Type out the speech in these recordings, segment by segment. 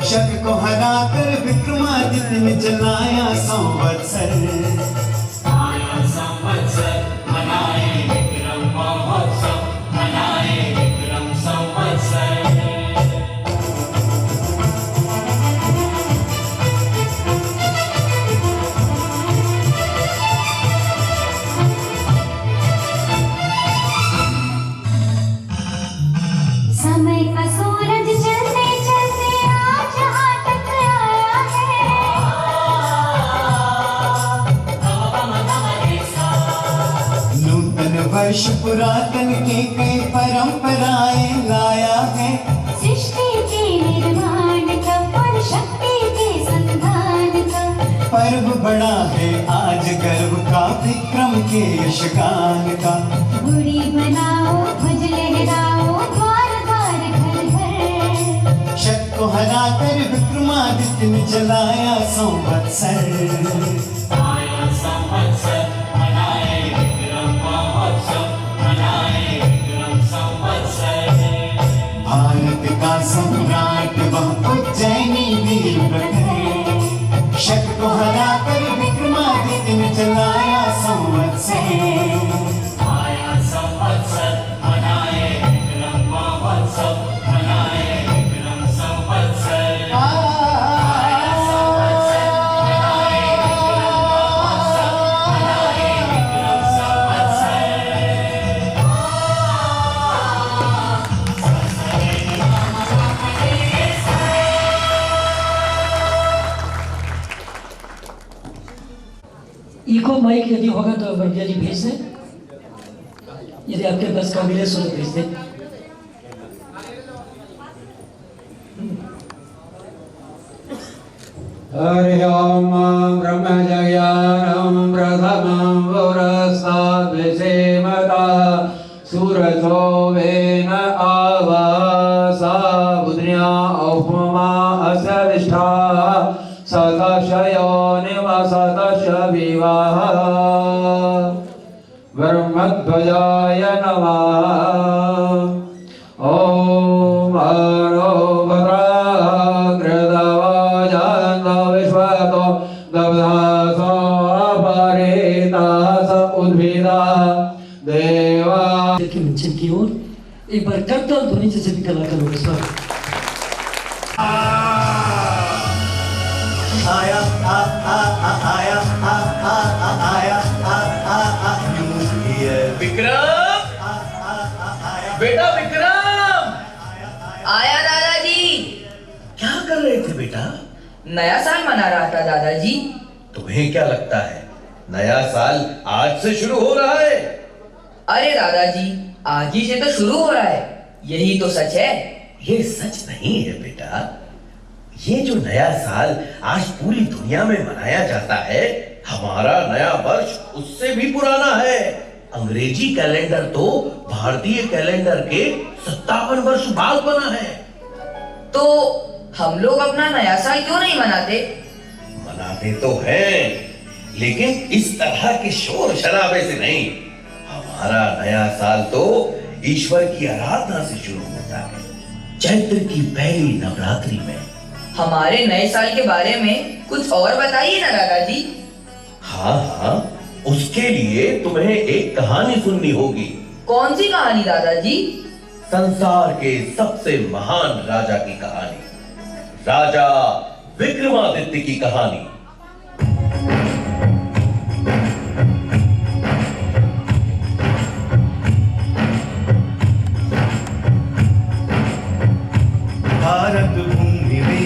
शक को हराकर विक्रमादित्य ने चलाया संवत्सर। आया संवत्सर मनाए विक्रम महोत्सव, मनाए विक्रम संवत्सर। समय का सूरज चलते चलते आज यहाँ तक आया है। नूतन वर्ष पुरातन की कई परंपराएं लाया है। सृष्टि के निर्माण का और शक्ति के संधान का पर्व बड़ा है आज गर्व का, विक्रम के यशगान का। गुड़ी बनाओ ध्वज लहराओ द्वार द्वार घर घर। शक को हराकर विक्रमादित्य ने चलाया संवत्सर। आया संवत्सर मनाए विक्रम महोत्सव, मनाए विक्रम संवत्सर। भारत का सम्राट वह उज्जैनी वीर प्रखर। शक को हराकर विक्रमादित्य ने चलाया संवत्सर। आया संवत्सर मनाए विक्रम महोत्सव, मनाए विक्रम संवत्सर। आया संवत्सर मनाए विक्रम महोत्सव, मनाए विक्रम संवत्सर। इको माइक यदि होगा तो वर्गीय जी भेज दें, यदि आपके पास काबिल है तो भेज दें। हरि ओम ब्रह्मज्ञानं प्रथमं पुरस्ताद् विषेमता सूरजो वेन आवासा बुद्ध्या उपमा असविष्ठा सतशयो निवसतश विवाह ब्रह्मध्वजाय नमः। ओम हरो भद्राग्रदवाजान्त विश्वतो दब्धासो अपरेतास उद्भिदा देवा के मंचन की ओर एक बार करताल ध्वनि से सभी कलाकारों का स्वागत। आया आया आया विक्रम, बेटा विक्रम। आया दादाजी। क्या कर रहे थे बेटा? नया साल मना रहा था दादाजी। तुम्हें क्या लगता है नया साल आज से शुरू हो रहा है? अरे दादाजी, आज ही से तो शुरू हो रहा है, यही तो सच है। ये सच नहीं है बेटा। ये जो नया साल आज पूरी दुनिया में मनाया जाता है, हमारा नया वर्ष उससे भी पुराना है। अंग्रेजी कैलेंडर तो भारतीय कैलेंडर के 57 वर्ष बाद बना है। तो हम लोग अपना नया साल क्यों नहीं मनाते? मनाते तो हैं, लेकिन इस तरह के शोर शराबे से नहीं। हमारा नया साल तो ईश्वर की आराधना से शुरू होता है, चैत्र की पहली नवरात्रि में। हमारे नए साल के बारे में कुछ और बताइए ना दादाजी। हाँ हाँ, उसके लिए तुम्हें एक कहानी सुननी होगी। कौन सी कहानी दादाजी? संसार के सबसे महान राजा की कहानी, राजा विक्रमादित्य की कहानी। भारत भूमि में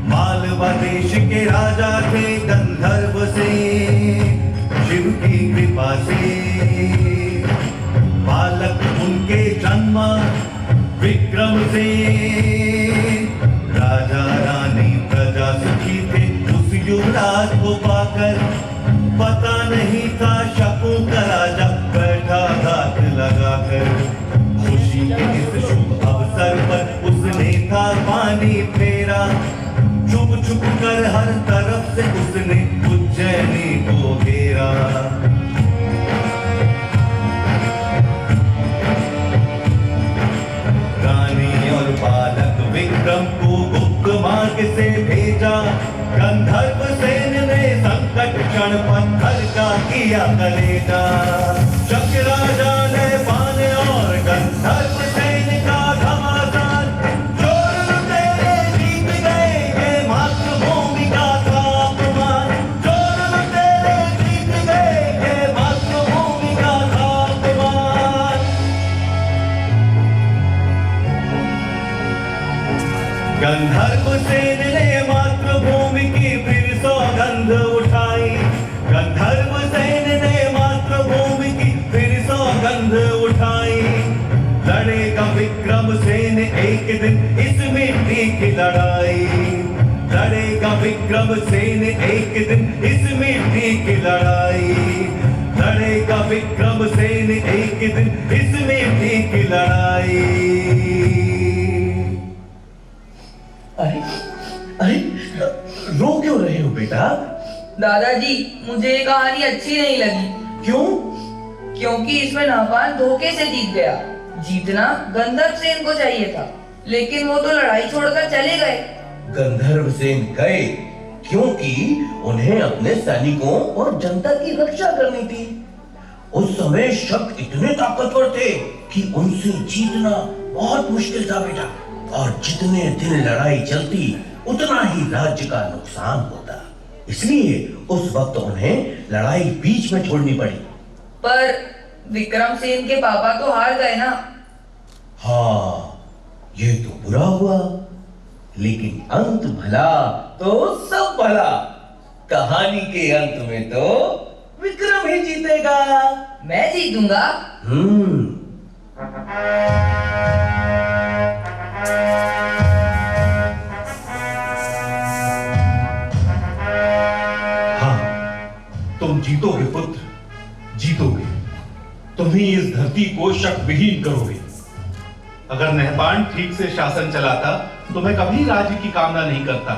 मालवा देश के राजा थे गंधर्व से, शिव की कृपा से बालक उनके जन्मा विक्रम से। राजा रानी प्रजा सुखी थे उस युवराज को पाकर, पता नहीं था शकों का राजा बैठा हाथ लगाकर। खुशी के इस शुभ अवसर पर उसने था पानी फेरा, छुप छुप कर हर तरफ से उसने उज्जैनी को घेरा। रानी और बालक विक्रम को गुप्त मार्ग से भेजा, गंधर्व सेन ने संकट क्षण पत्थर का किया कलेजा। शक राजा ने बाण और गंधर्व सेन का घमासान, चोर लुटेरे जीत गए ये मातृभूमि का था अपमान। चोर लुटेरे जीत गए ये मातृभूमि का था अपमान। गंधर्व सेन ने मातृभूमि की फिर सौगंध उठाई, गंधर्व सेन ने मातृभूमि की फिर सौगंध उठाई। लड़ेगा विक्रम सेन एक दिन इस मिट्टी की लड़ाई, लड़ेगा विक्रम सेन एक दिन इस मिट्टी की लड़ाई। लड़ेगा विक्रम सेन एक दिन इस मिट्टी की लड़ाई। अरे अरे, रो क्यों रहे हो बेटा? दादाजी मुझे ये कहानी अच्छी नहीं लगी। क्यों? क्योंकि इसमें नहपान धोखे से जीत गया। जीतना गंधर्व सेन को चाहिए था, लेकिन वो तो लड़ाई छोड़कर चले गए। गंधर्व सेन गए क्योंकि उन्हें अपने सैनिकों और जनता की रक्षा करनी थी। उस समय शक इतने ताकतवर थे कि उनसे जीतना बहुत मुश्किल था बेटा, और जितने दिन लड़ाई चलती उतना ही राज्य का नुकसान होता। इसलिए उस वक्त उन्हें लड़ाई बीच में छोड़नी पड़ी। पर विक्रम सेन के पापा तो हार गए ना। हाँ, ये तो बुरा हुआ, लेकिन अंत भला तो सब भला। कहानी के अंत में तो विक्रम ही जीतेगा। मैं जीतूंगा। हाँ, तुम जीतोगे पुत्र, जीतोगे। तुम ही इस धरती को शक विहीन करोगे। अगर नहपान ठीक से शासन चलाता तो मैं कभी राज्य की कामना नहीं करता,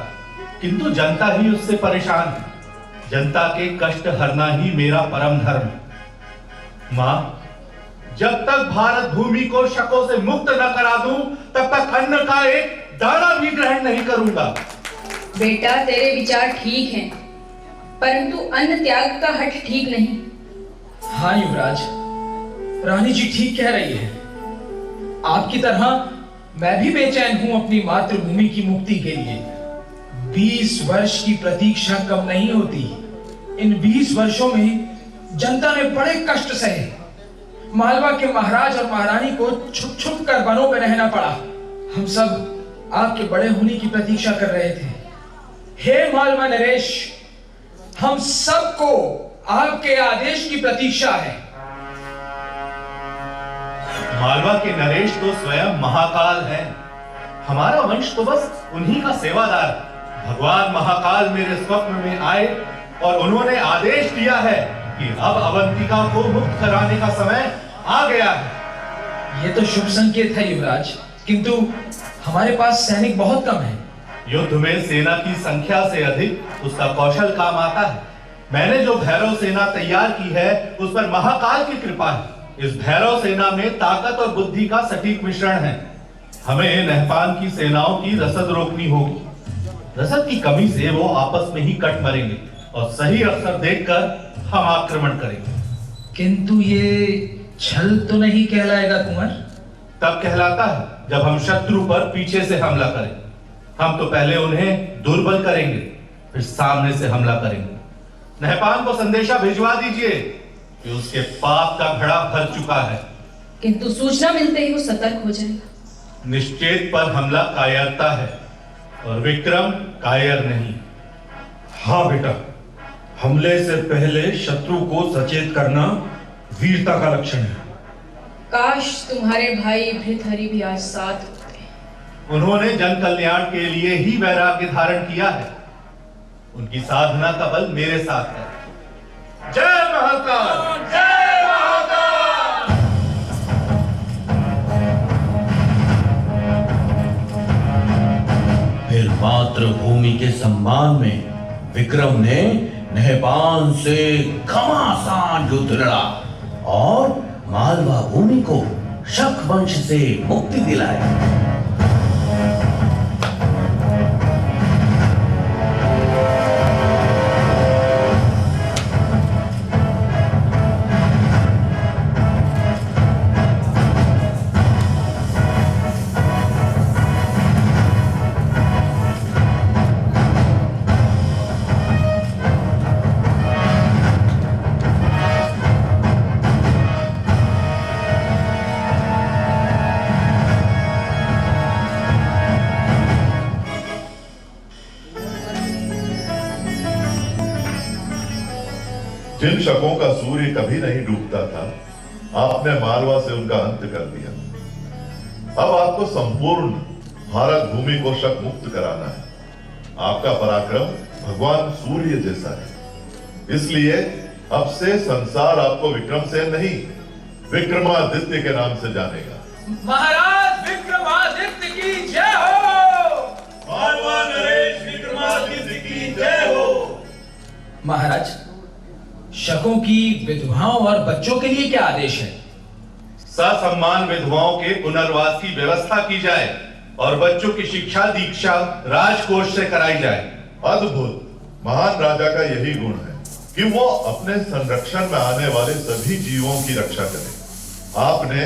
किंतु जनता ही उससे परेशान है। जनता के कष्ट हरना ही मेरा परम धर्म है। मां, जब तक भारत भूमि को शकों से मुक्त न करा दूं, तब तक अन्न का एक दाना भी ग्रहण नहीं करूंगा। बेटा तेरे विचार ठीक हैं, परंतु अन्न त्याग का हठ ठीक नहीं। हाँ युवराज, रानी जी ठीक कह रही है। आपकी तरह मैं भी बेचैन हूं अपनी मातृभूमि की मुक्ति के लिए। 20 वर्ष की प्रतीक्षा कम नहीं होती। इन 20 वर्षों में जनता ने बड़े कष्ट सहे। मालवा के महाराज और महारानी को छुप छुप कर वनों में रहना पड़ा। हम सब आपके बड़े होने की प्रतीक्षा कर रहे थे। हे मालवा नरेश, हम सबको आपके आदेश की प्रतीक्षा है। मालवा के नरेश तो स्वयं महाकाल हैं। हमारा वंश तो बस उन्हीं का सेवादार। भगवान महाकाल मेरे स्वप्न में आए और उन्होंने आदेश दिया है कि अब अवंतिका को मुक्त कराने का समय आ गया है। ये तो शुभ संकेत है युवराज, किंतु हमारे पास सैनिक बहुत कम है। युद्ध में सेना की संख्या से अधिक उसका कौशल काम आता है। मैंने जो भैरव सेना तैयार की है उस पर महाकाल की कृपा है। इस भैरव सेना में ताकत और बुद्धि का सटीक मिश्रण है। हमें नहपान की सेनाओं की रसद रोकनी होगी। रसद की कमी से वो आपस में ही कट मरेंगे। और सही अवसर देखकर हम आक्रमण करेंगे। किंतु ये छल तो नहीं कहलाएगा कुंवर? तब कहलाता है जब हम शत्रु पर पीछे से हमला करें। हम तो पहले उन्हें दुर्बल करेंगे, फिर सामने से हमला करेंगे। नहपान को संदेशा भिजवा दीजिए कि उसके पाप का घड़ा भर चुका है। किंतु सूचना मिलते ही वो सतर्क हो जाएगा। निश्चेत पर हमला कायरता है और विक्रम कायर नहीं। हाँ बेटा, हमले से पहले शत्रु को सचेत करना वीरता का लक्षण है। काश तुम्हारे भाई भृतहरि भी आज साथ होते। उन्होंने जन कल्याण के लिए ही वैराग्य धारण किया है। उनकी साधना का बल मेरे साथ है। जय महाकाल! जय महाकाल! फिर मातृभूमि के सम्मान में विक्रम ने नहपान से घमासान युद्ध लड़ा और मालवा भूमि को शक वंश से मुक्ति दिलाई। जिन शकों का सूर्य कभी नहीं डूबता था, आपने मालवा से उनका अंत कर दिया। अब आपको संपूर्ण भारत भूमि को शक मुक्त कराना है। आपका पराक्रम भगवान सूर्य जैसा है, इसलिए अब से संसार आपको विक्रमसेन नहीं, विक्रमादित्य के नाम से जानेगा। महाराज विक्रमादित्य की जय हो! मालवा नरेश विक्रमादित्य की जय हो! महाराज, शकों की विधवाओं और बच्चों के लिए क्या आदेश है? ससम्मान विधवाओं के पुनर्वास की व्यवस्था की जाए और बच्चों की शिक्षा दीक्षा राजकोष से कराई जाए। अद्भुत! महान राजा का यही गुण है कि वो अपने संरक्षण में आने वाले सभी जीवों की रक्षा करे। आपने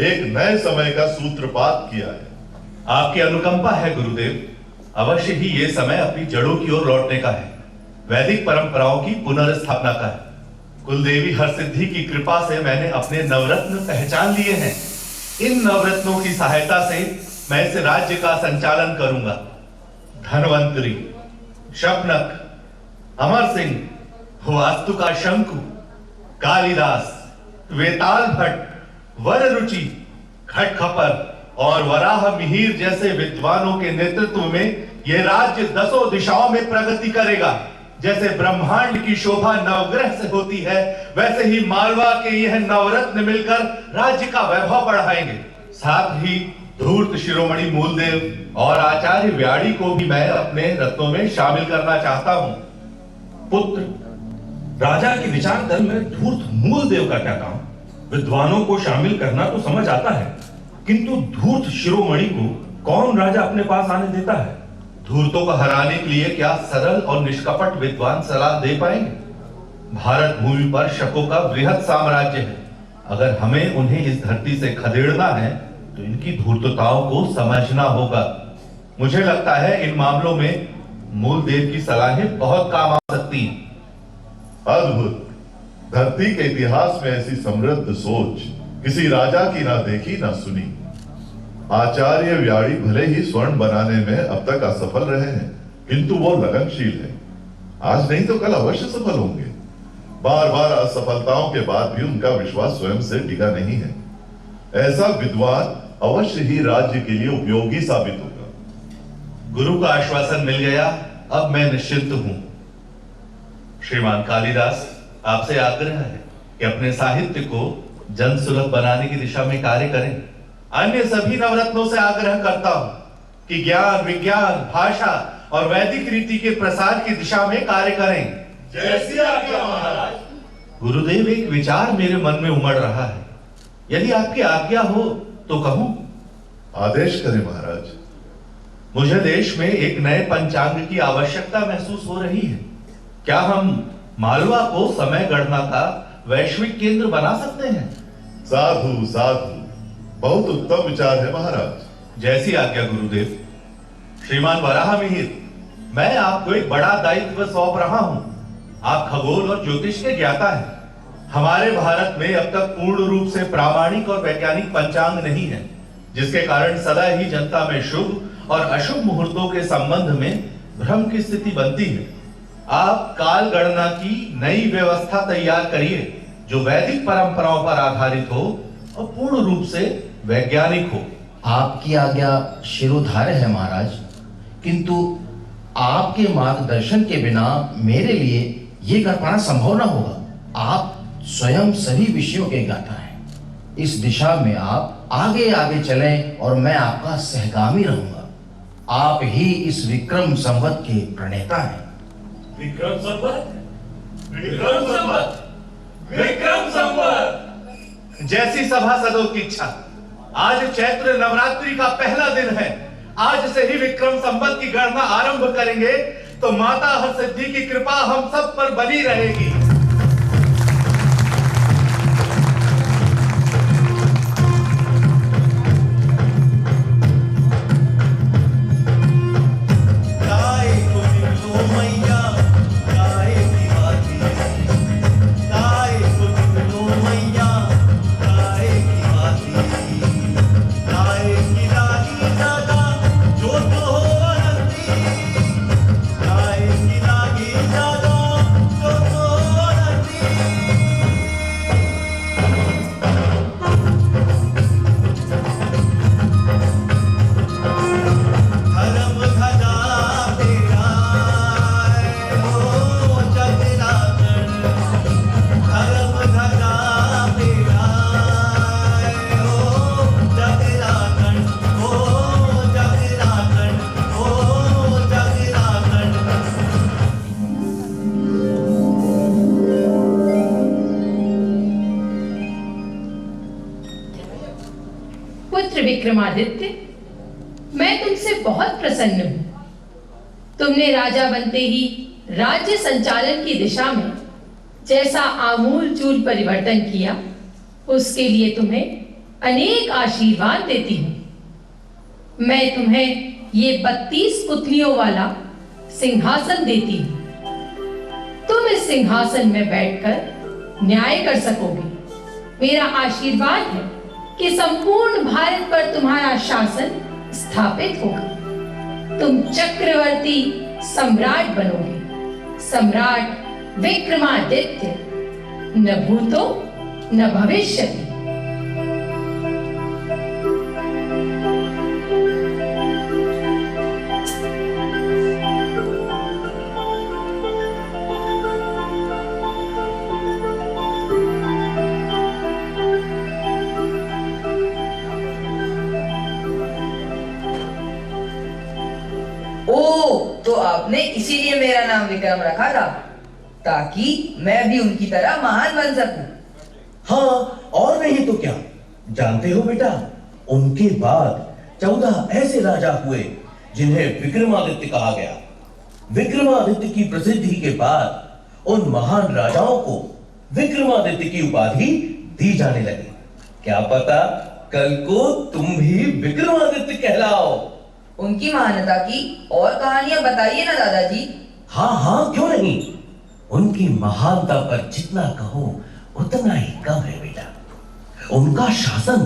एक नए समय का सूत्रपात किया है। आपकी अनुकंपा है गुरुदेव। अवश्य ही ये समय अपनी जड़ों की ओर लौटने का है, वैदिक परंपराओं की पुनर्स्थापना का है। कुलदेवी हरसिद्धि की कृपा से मैंने अपने नवरत्न पहचान लिए हैं। इन नवरत्नों की सहायता से मैं इस राज्य का संचालन करूंगा। धनवंतरी, शपनक, अमर सिंह, वास्तु का शंकु, कालिदास, वेताल भट्ट, वररुचि, खटखपर और वराह मिहिर जैसे विद्वानों के नेतृत्व में यह राज्य 10 दिशाओं में प्रगति करेगा। जैसे ब्रह्मांड की शोभा नवग्रह से होती है, वैसे ही मालवा के यह नवरत्न मिलकर राज्य का वैभव बढ़ाएंगे। साथ ही धूर्त शिरोमणि मूलदेव और आचार्य व्याड़ी को भी मैं अपने रत्नों में शामिल करना चाहता हूं। पुत्र, राजा के विचार दल में धूर्त मूलदेव का क्या काम? विद्वानों को शामिल करना तो समझ आता है, किंतु धूर्त शिरोमणि को कौन राजा अपने पास आने देता है? धूर्तों को हराने के लिए क्या सरल और निष्कपट विद्वान सलाह दे पाएंगे? भारत भूमि पर शकों का बृहद साम्राज्य है। अगर हमें उन्हें इस धरती से खदेड़ना है तो इनकी धूर्तताओं को समझना होगा। मुझे लगता है इन मामलों में मूलदेव की सलाहें बहुत काम आ सकती हैं। अद्भुत! धरती के इतिहास में ऐसी समृद्ध सोच किसी राजा की ना देखी ना सुनी। आचार्य व्याड़ी भले ही स्वर्ण बनाने में अब तक असफल रहे हैं, किंतु वो लगनशील है। आज नहीं तो कल अवश्य सफल होंगे। बार बार असफलताओं के बाद भी उनका विश्वास स्वयं से डिगा नहीं है। ऐसा विद्वान अवश्य ही राज्य के लिए उपयोगी साबित होगा। गुरु का आश्वासन मिल गया, अब मैं निश्चिंत हूं। श्रीमान कालिदास, आपसे आग्रह है कि अपने साहित्य को जन सुलभ बनाने की दिशा में कार्य करें। अन्य सभी नवरत्नों से आग्रह करता हूं कि ज्ञान, विज्ञान, भाषा और वैदिक रीति के प्रसार की दिशा में कार्य करें। जैसी आज्ञा महाराज। गुरुदेव, एक विचार मेरे मन में उमड़ रहा है, यदि आपकी आज्ञा हो तो कहूं? आदेश करें महाराज। मुझे देश में एक नए पंचांग की आवश्यकता महसूस हो रही है। क्या हम मालवा को समय गणना का वैश्विक केंद्र बना सकते हैं? साधु साधु, बहुत उत्तम विचार है महाराज। जैसी आज्ञा गुरुदेव। श्रीमान वराह मिहिर, मैं आपको एक बड़ा दायित्व सौंप रहा हूं। आप खगोल और ज्योतिष के ज्ञाता हैं। हमारे भारत में अब तक पूर्ण रूप से प्रामाणिक और वैज्ञानिक पंचांग नहीं है, जिसके कारण सदा ही जनता में शुभ और अशुभ मुहूर्तों के संबंध में भ्रम की स्थिति बनती है। आप काल गणना की नई व्यवस्था तैयार करिए जो वैदिक परंपराओं पर आधारित हो और पूर्ण रूप से वैज्ञानिक हो। आपकी आज्ञा शिरोधार्य है महाराज, किंतु आपके मार्गदर्शन के बिना मेरे लिए ये कर पाना संभव न होगा। आप स्वयं सभी विषयों के ज्ञाता हैं। इस दिशा में आप आगे आगे चलें और मैं आपका सहगामी रहूंगा। आप ही इस विक्रम संवत के प्रणेता हैं। विक्रम संवत, विक्रम संवत, विक्रम संवत। जैसी सभासदों की इच्छा। आज चैत्र नवरात्रि का पहला दिन है। आज से ही विक्रम संवत की गणना आरंभ करेंगे तो माता हरसिद्धि की कृपा हम सब पर बनी रहेगी। विक्रमादित्य, मैं तुमसे बहुत प्रसन्न हूं। तुमने राजा बनते ही राज्य संचालन की दिशा में जैसा आमूल चूल परिवर्तन किया, उसके लिए तुम्हें अनेक आशीर्वाद देती हूं। मैं तुम्हें ये 32 पुतलियों वाला सिंहासन देती हूं। तुम इस सिंहासन में बैठकर न्याय कर सकोगे। मेरा आशीर्वाद है कि संपूर्ण भारत पर तुम्हारा शासन स्थापित होगा। तुम चक्रवर्ती सम्राट बनोगे, सम्राट विक्रमादित्य, न भूतो न भविष्यति। तो आपने इसीलिए मेरा नाम विक्रम रखा था, ताकि मैं भी उनकी तरह महान बन सकूं। हाँ, और नहीं तो क्या। जानते हो बेटा, उनके बाद 14 ऐसे राजा हुए जिन्हें विक्रमादित्य कहा गया। विक्रमादित्य की प्रसिद्धि के बाद उन महान राजाओं को विक्रमादित्य की उपाधि दी जाने लगी। क्या पता कल को तुम भी विक्रमादित्य कहलाओ। उनकी महानता की और कहानियां बताइए ना दादाजी। हाँ हाँ, क्यों नहीं। उनकी महानता पर जितना कहो उतना ही कम है बेटा। उनका शासन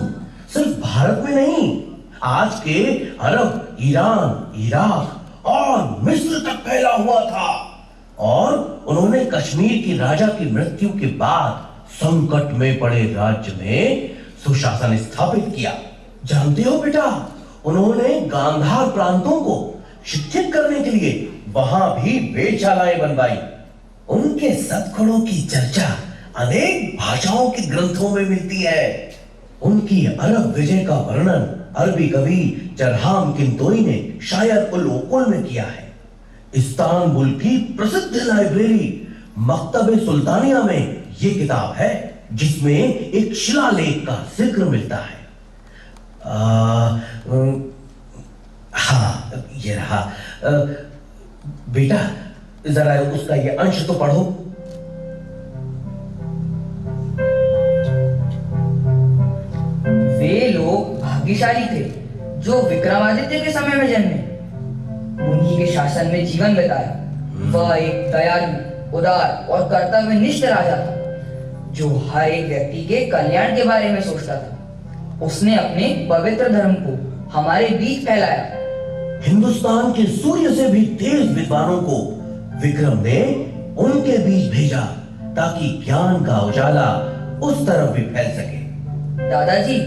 सिर्फ भारत में नहीं, आज के अरब, ईरान, इराक और मिस्र तक फैला हुआ था। और उन्होंने कश्मीर की राजा की मृत्यु के बाद संकट में पड़े राज्य में सुशासन स्थापित किया। जानते हो बेटा, उन्होंने गांधार प्रांतों को शिक्षित करने के लिए वहां भी वेधशालाएं बनवाई। उनके सद्गुणों की चर्चा अनेक भाषाओं के ग्रंथों में मिलती है। उनकी अरब विजय का वर्णन अरबी कवि जरहाम किंतोई ने शायर उल उकुल में किया है। इस्तांबुल की प्रसिद्ध लाइब्रेरी मकतबे सुल्तानिया में यह किताब है, जिसमें एक शिलालेख का जिक्र मिलता है। हाँ, ये रहा। बेटा, जरा उसका ये अंश तो पढ़ो। वे लोग भाग्यशाली थे जो विक्रमादित्य के समय में जन्मे, उन्हीं के शासन में जीवन बिताया। वह एक दयालु, उदार और कर्तव्यनिष्ठ राजा था जो हर एक व्यक्ति के कल्याण के बारे में सोचता था। उसने अपने पवित्र धर्म को हमारे बीच फैलाया। हिंदुस्तान के सूर्य से भी तेज विद्वानों को विक्रम ने उनके बीच भेजा ताकि ज्ञान का उजाला उस तरफ भी फैल सके। दादाजी,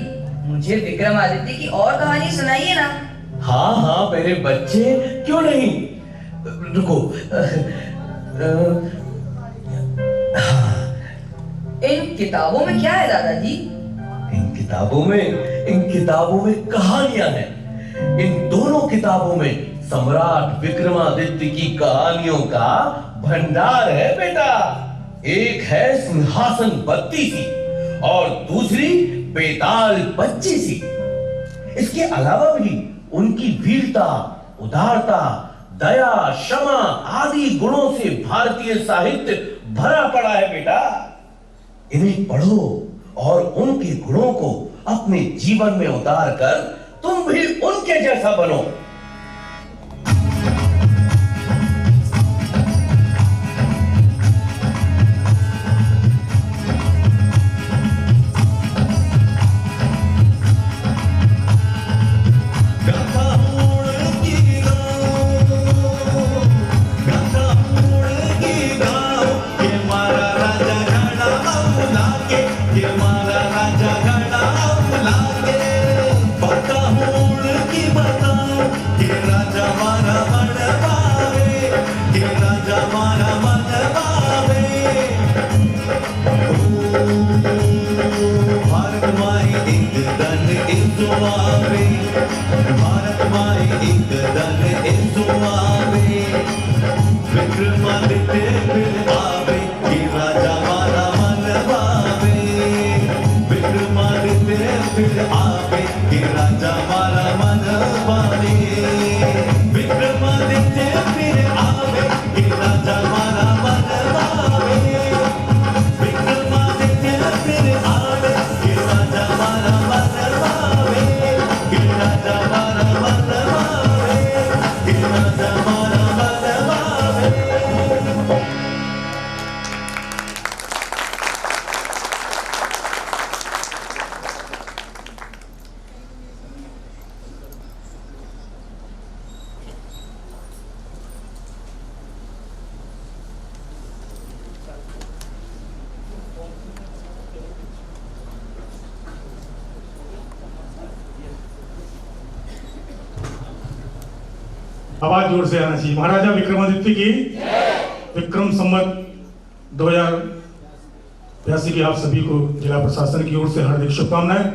मुझे विक्रमादित्य की और कहानी सुनाइए ना। हाँ हाँ मेरे बच्चे, क्यों नहीं। रुको। इन किताबों में क्या है दादाजी? इन किताबों में कहानियां हैं। इन दोनों किताबों में सम्राट विक्रमादित्य की कहानियों का भंडार है बेटा। एक है सिंहासन 32 और दूसरी बेताल 25। इसके अलावा भी उनकी वीरता, उदारता, दया, क्षमा आदि गुणों से भारतीय साहित्य भरा पड़ा है बेटा। इन्हें पढ़ो और उनके गुणों को अपने जीवन में उतार कर तुम भी उनके जैसा बनो। आवाज जोर से आना चाहिए। महाराजा विक्रमादित्य की विक्रम संवत 2082 की आप सभी को जिला प्रशासन की ओर से हार्दिक शुभकामनाएं।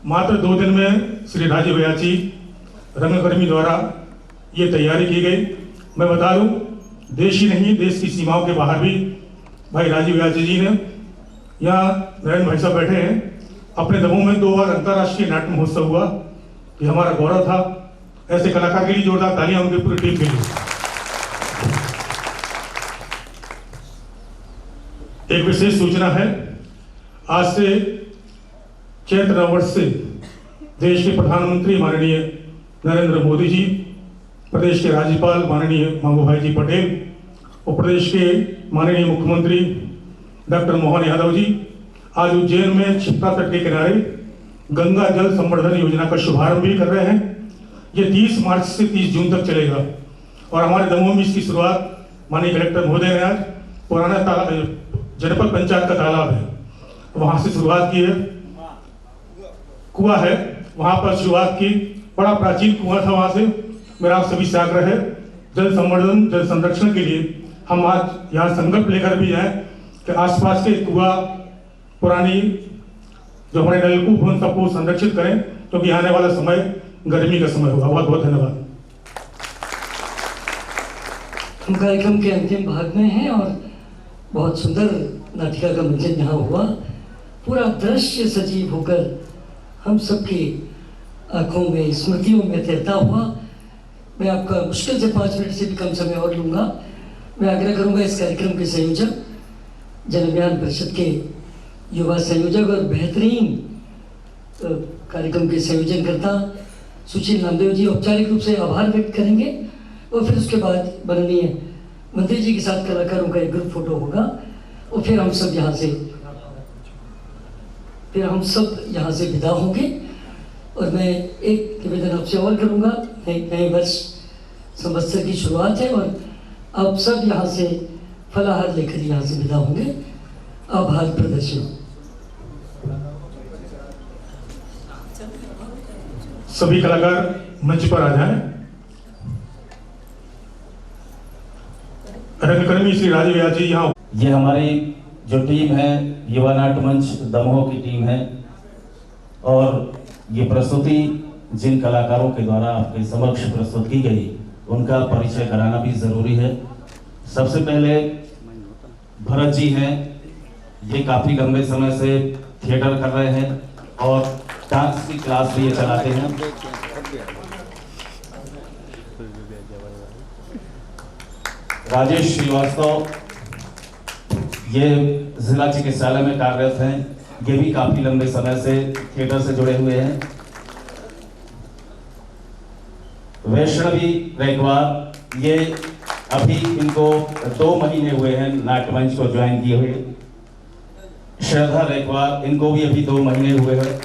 मात्र 2 दिन में श्री राजीव व्याची रंगकर्मी द्वारा ये तैयारी की गई। मैं बता दूं, देश ही नहीं देश की सीमाओं के बाहर भी भाई राजीव व्याची जी ने, यहाँ नरेंद्र भाई साहब बैठे हैं, अपने दमों में 2 बार अंतर्राष्ट्रीय नाट्य महोत्सव हुआ। ये हमारा गौरव था। ऐसे कलाकार के लिए जोरदार तालियां उनकी पूरी टीम के लिए। एक विशेष सूचना है, आज से चैत्र नववर्ष से देश के प्रधानमंत्री माननीय नरेंद्र मोदी जी, प्रदेश के राज्यपाल माननीय मंगू भाई जी पटेल और प्रदेश के माननीय मुख्यमंत्री डॉक्टर मोहन यादव जी आज उज्जैन में क्षिप्रा तट के किनारे गंगा जल संवर्धन योजना का शुभारंभ भी कर रहे हैं। ये 30 मार्च से 30 जून तक चलेगा और हमारे दमोह में इसकी शुरुआत माननीय कलेक्टर महोदय ने आज पुराना तालाब जनपद पंचायत का तालाब है वहां से शुरुआत की है। कुआं है वहां पर शुरुआत की, बड़ा प्राचीन कुआं था। वहां से मेरा आप सभी से आग्रह है, जल संवर्धन जल संरक्षण के लिए हम आज यहाँ संकल्प लेकर भी जाए कि आसपास के कुआं पुरानी जो हमारे नलकूप उन सबको संरक्षित करें, क्योंकि आने वाला समय गर्मी का समय होगा। बहुत बहुत धन्यवाद। हम कार्यक्रम के अंतिम भाग में हैं और बहुत सुंदर नाटिका का मंचन यहाँ हुआ। पूरा दृश्य सजीव होकर हम सबकी आंखों में स्मृतियों में तैरता हुआ। मैं आपका मुश्किल से 5 मिनट से भी कम समय और लूँगा। मैं आग्रह करूंगा इस कार्यक्रम के संयोजक, जन अभियान परिषद के युवा संयोजक और बेहतरीन कार्यक्रम के संयोजनकर्ता सुशील नामदेव जी औपचारिक रूप से आभार व्यक्त करेंगे और फिर उसके बाद माननीय मंत्री जी के साथ कलाकारों का एक ग्रुप फोटो होगा और फिर हम सब यहाँ से विदा होंगे। और मैं एक निवेदन आपसे और करूँगा, नए वर्ष संवत्सर की शुरुआत है और आप सब यहाँ से फलाहार लेकर यहाँ से विदा होंगे। आभार प्रदर्शन। सभी कलाकार मंच पर आ जाएं। रंगकर्मी श्री राजीव व्यास जी यहाँ। ये हमारी जो टीम है युवा नाट्य मंच दमोह की टीम है और ये प्रस्तुति जिन कलाकारों के द्वारा आपके समक्ष प्रस्तुत की गई उनका परिचय कराना भी जरूरी है। सबसे पहले भरत जी हैं, ये काफी लंबे समय से थिएटर कर रहे हैं और डांस की क्लास भी ये चलाते हैं। राजेश श्रीवास्तव ये जिला चिकित्सालय में कार्यरत हैं, ये भी काफी लंबे समय से थिएटर से जुड़े हुए हैं। वैष्णवी रैकवार, ये अभी इनको 2 महीने हुए हैं नाट्य मंच को ज्वाइन किए हुए। श्रद्धा रैकवार, इनको भी अभी 2 महीने हुए हैं।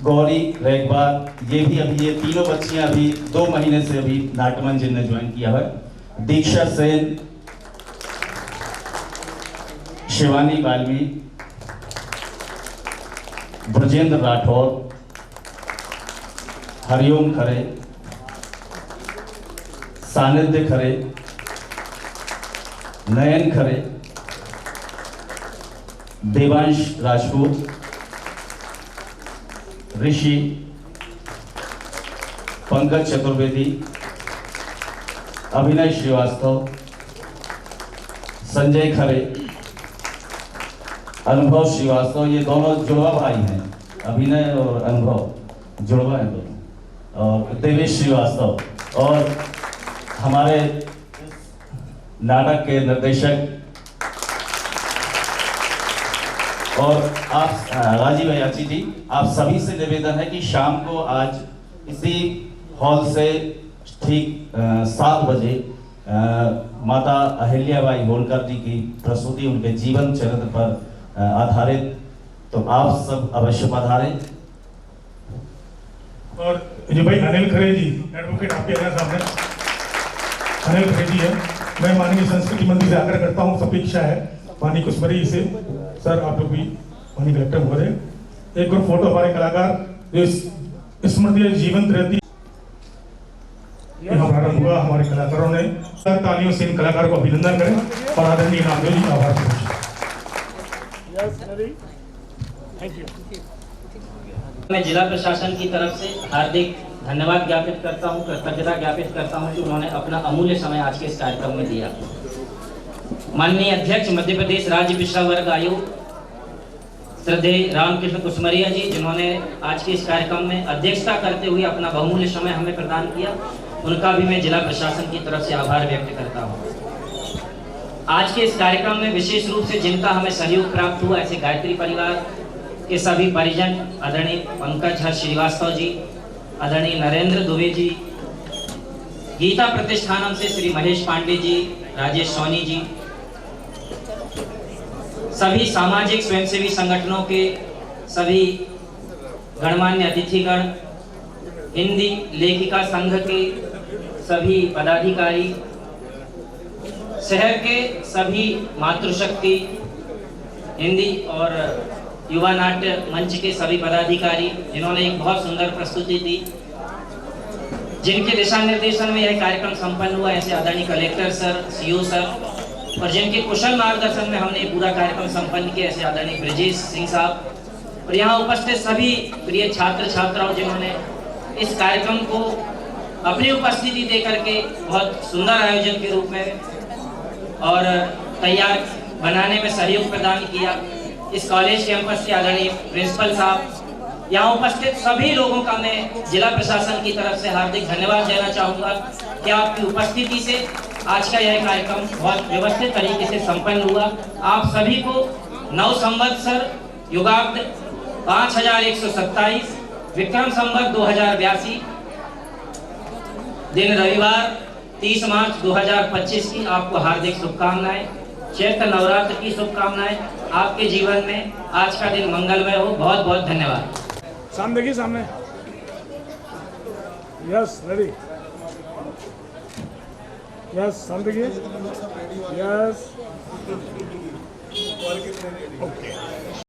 गौरी रैकवार, ये भी अभी, ये तीनों बच्चियां अभी 2 महीने से अभी नाट्य मंच जिनने ज्वाइन किया है। दीक्षा सेन, शिवानी बाल्मी, ब्रजेंद्र राठौर, हरिओम खरे, सानिध्य खरे, नयन खरे, देवांश राजपूत, ऋषि, पंकज चतुर्वेदी, अभिनय श्रीवास्तव, संजय खरे, अनुभव श्रीवास्तव, ये दोनों जुड़वा भाई हैं, अभिनय और अनुभव जुड़वा हैं दोनों, और देवेश श्रीवास्तव और हमारे नाटक के निर्देशक और आप राजीव अयाची जी, आप सभी से निवेदन है कि शाम को आज इसी हॉल से ठीक 7 बजे माता अहिल्याबाई होलकर जी की प्रस्तुति उनके जीवन चरित्र पर आधारित, तो आप सब अवश्य पधारें। और जो भाई अनिल खरे जी, एडवोकेट आपके यहाँ सामने अनिल खरे जी है, मैं माननीय संस्कृति मंत्री से आग्रह करता हूँ, सबकी इच्छा है माननीय कुसमरी से, सर आप लोग भी माननीय कलेक्टर महोदय एक ग्रुप फोटो हमारे कलाकार जो स्मृति जीवंत रहती यहाँ प्रारंभ हुआ। हमारे कलाकारों ने तालियों से इन कलाकारों को अभिनंदन करें और आदरणीय नामदेव जी का आभार। मैं जिला प्रशासन की तरफ से हार्दिक धन्यवाद ज्ञापित करता हूं, कृतज्ञता ज्ञापित करता हूं कि उन्होंने अपना अमूल्य समय आज के इस कार्यक्रम में दिया। माननीय अध्यक्ष मध्य प्रदेश राज्य पिछड़ा वर्ग आयोग श्रद्धेय रामकृष्ण कुसमरिया जी, जिन्होंने आज के इस कार्यक्रम में अध्यक्षता करते हुए अपना बहुमूल्य समय हमें प्रदान किया, उनका भी मैं जिला प्रशासन की तरफ से आभार व्यक्त करता हूँ। आज के इस कार्यक्रम में विशेष रूप से जिनका हमें सहयोग प्राप्त हुआ, ऐसे गायत्री परिवार के सभी परिजन, आदरणीय पंकज श्रीवास्तव जी, आदरणीय नरेंद्र दुबे जी, गीता प्रतिष्ठानम से श्री महेश पांडे जी, राजेश सोनी जी, सभी सामाजिक स्वयंसेवी संगठनों के सभी गणमान्य अतिथिगण, हिंदी लेखिका संघ के सभी पदाधिकारी, शहर के सभी मातृशक्ति हिंदी और युवा नाट्य मंच के सभी पदाधिकारी, जिन्होंने एक बहुत सुंदर प्रस्तुति दी, जिनके दिशा निर्देशन में यह कार्यक्रम संपन्न हुआ, ऐसे आदरणीय कलेक्टर सर, सीओ सर, और जिनके कुशल मार्गदर्शन में हमने पूरा कार्यक्रम संपन्न किया, ऐसे आदरणीय ब्रजेश सिंह साहब, और यहाँ उपस्थित सभी प्रिय छात्र छात्राओं, जिन्होंने इस कार्यक्रम को अपनी उपस्थिति दे करके बहुत सुंदर आयोजन के रूप में और तैयार बनाने में सहयोग प्रदान किया। इस कॉलेज कैंपस के आदरणीय प्रिंसिपल साहब, यहाँ उपस्थित सभी लोगों का मैं जिला प्रशासन की तरफ से हार्दिक धन्यवाद देना चाहूँगा कि आपकी उपस्थिति से आज का यह कार्यक्रम बहुत व्यवस्थित तरीके से संपन्न हुआ। आप सभी को नव संवत्सर युगाब्द 5127 विक्रम संवत 2082 दिन रविवार 30 मार्च 2025 की आपको हार्दिक शुभकामनाएं। चैत्र नवरात्र की शुभकामनाएं। आपके जीवन में आज का दिन मंगलमय हो। बहुत बहुत धन्यवाद। सामने देखिए, सामने। Yes, ready. यस, सामने देखिए। Yes, okay.